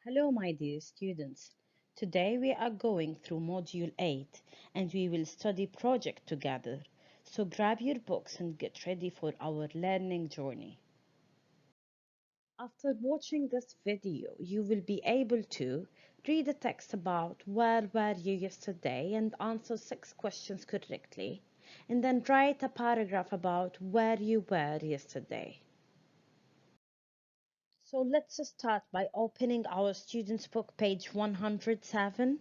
Hello, my dear students. Today we are going through Module 8 and we will study project together. So grab your books and get ready for our learning journey. After watching this video, you will be able to read a text about where were you yesterday and answer 6 questions correctly, and then write a paragraph about where you were yesterday. So let's start by opening our student's book, page 107.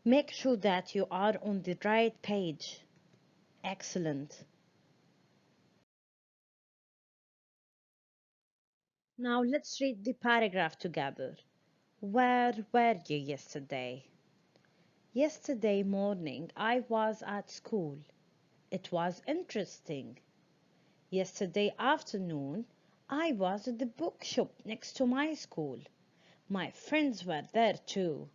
Make sure that you are on the right page. Excellent. Now let's read the paragraph together. Where were you yesterday? Yesterday morning I was at school. It was interesting. Yesterday afternoon I was at the bookshop next to my school. My friends were there too.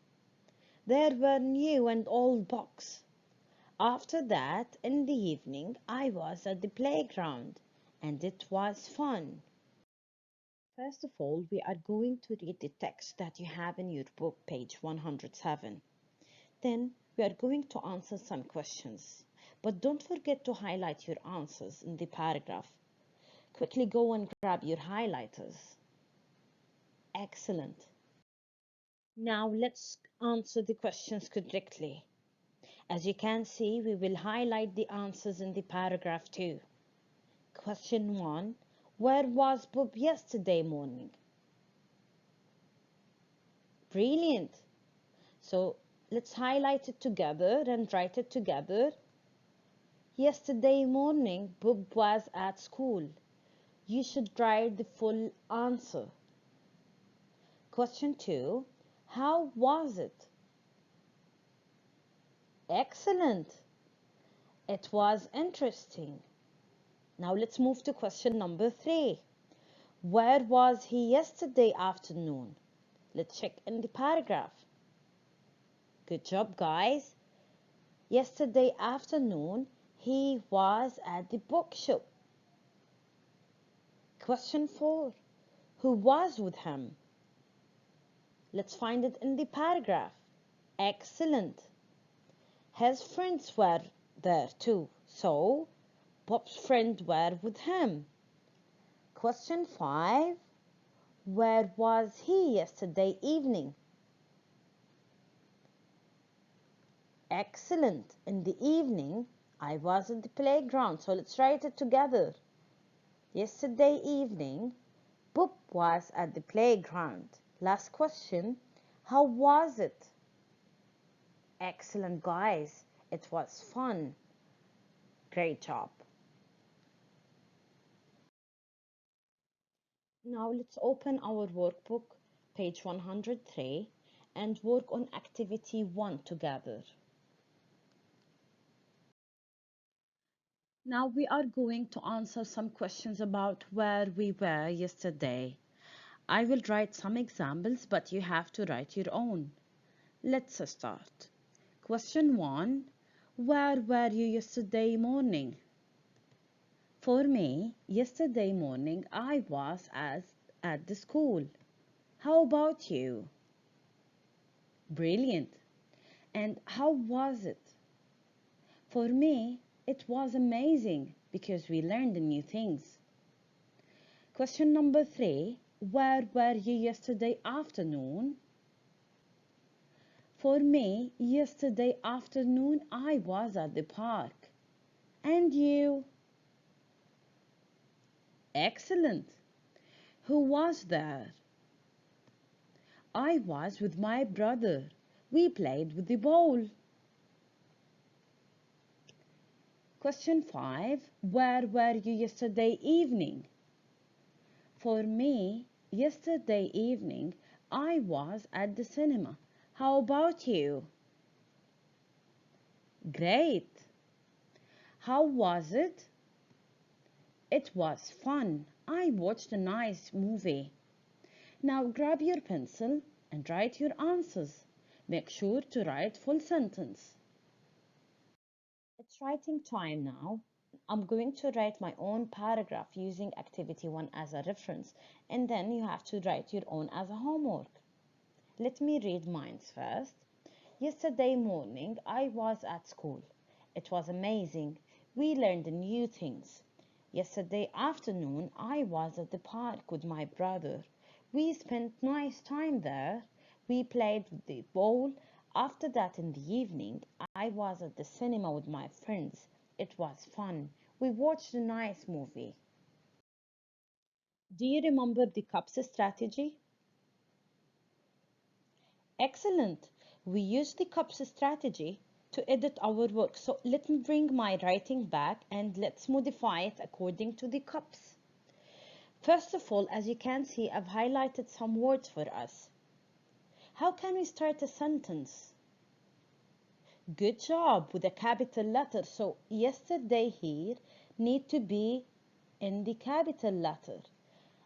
There were new and old books. After that, in the evening, I was at the playground, and it was fun. First of all, we are going to read the text that you have in your book, page 107. Then, we are going to answer some questions. But don't forget to highlight your answers in the paragraph. Quickly go and grab your highlighters. Excellent. Now, let's answer the questions correctly. As you can see, we will highlight the answers in the paragraph too. Question 1. Where was Bob yesterday morning? Brilliant. So let's highlight it together and write it together. Yesterday morning, Bob was at school. You should write the full answer. Question 2. How was it? Excellent. It was interesting. Now let's move to question number 3. Where was he yesterday afternoon? Let's check in the paragraph. Good job, guys. Yesterday afternoon, he was at the bookshop. Question 4. Who was with him? Let's find it in the paragraph. Excellent. His friends were there too, so Bob's friends were with him. Question 5. Where was he yesterday evening? Excellent. In the evening, I was at the playground, so let's write it together. Yesterday evening, Bob was at the playground. Last question. How was it? Excellent, guys. It was fun. Great job. Now let's open our workbook, page 103, and work on activity 1 together. Now we are going to answer some questions about where we were yesterday. I will write some examples, but you have to write your own. Let's start. Question 1. Where were you yesterday morning? For me, yesterday morning I was at the school. How about you? Brilliant. And how was it? For me, it was amazing because we learned new things. Question number 3. Where were you yesterday afternoon? For me, yesterday afternoon I was at the park. And you? Excellent. Who was there? I was with my brother. We played with the ball. Question 5. Where were you yesterday evening? For me, yesterday evening, I was at the cinema. How about you? Great. How was it? It was fun. I watched a nice movie. Now grab your pencil and write your answers. Make sure to write full sentence. It's writing time now. I'm going to write my own paragraph using activity 1 as a reference, and then you have to write your own as a homework. Let me read mine first. Yesterday morning, I was at school. It was amazing. We learned new things. Yesterday afternoon, I was at the park with my brother. We spent nice time there. We played the ball. After that, in the evening, I was at the cinema with my friends. It was fun. We watched a nice movie. Do you remember the CUPS strategy? Excellent. We use the CUPS strategy to edit our work. So let me bring my writing back and let's modify it according to the CUPS. First of all, as you can see, I've highlighted some words for us. How can we start a sentence? Good job with a capital letter. So yesterday here need to be in the capital letter.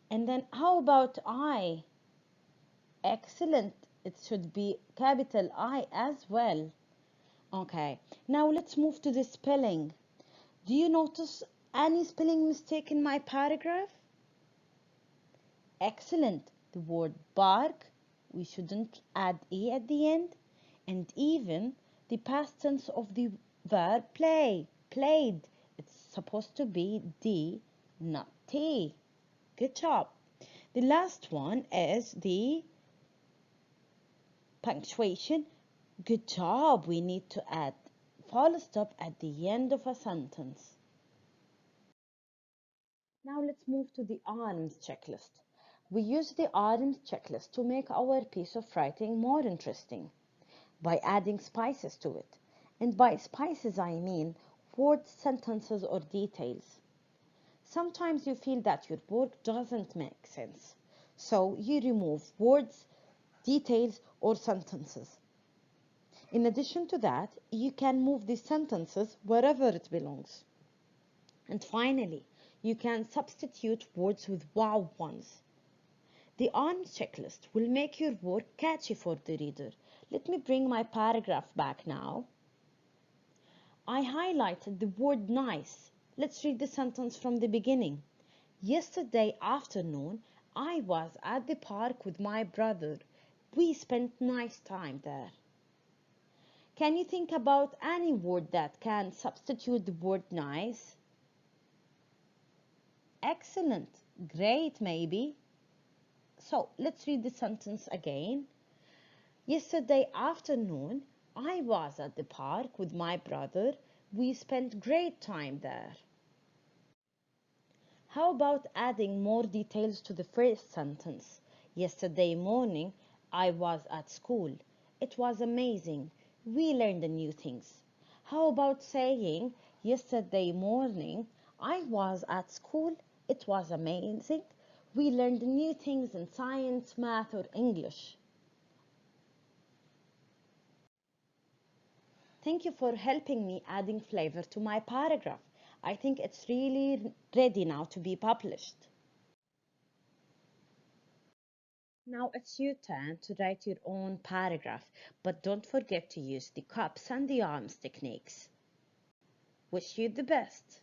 And then how about I? Excellent. It should be capital I as well. Okay, now let's move to the spelling. Do you notice any spelling mistake in my paragraph? Excellent. The word bark, we shouldn't add E at the end. And even the past tense of the verb play, played. It's supposed to be D, not T. Good job. The last one is the punctuation. Good job. We need to add full stop at the end of a sentence. Now let's move to the ARMS checklist. We use the ARMS checklist to make our piece of writing more interesting by adding spices to it. And by spices, I mean words, sentences, or details. Sometimes you feel that your work doesn't make sense, so you remove words, details, or sentences. In addition to that, you can move the sentences wherever it belongs. And finally, you can substitute words with wow ones. The ARMS checklist will make your work catchy for the reader. Let me bring my paragraph back now. I highlighted the word nice. Let's read the sentence from the beginning. Yesterday afternoon, I was at the park with my brother. We spent nice time there. Can you think about any word that can substitute the word nice? Excellent. Great, maybe. So let's read the sentence again. Yesterday afternoon, I was at the park with my brother. We spent great time there. How about adding more details to the first sentence? Yesterday morning, I was at school. It was amazing. We learned new things. How about saying, yesterday morning, I was at school. It was amazing. We learned new things in science, math, or English. Thank you for helping me adding flavor to my paragraph. I think it's really ready now to be published. Now it's your turn to write your own paragraph, but don't forget to use the cups and the arms techniques. Wish you the best.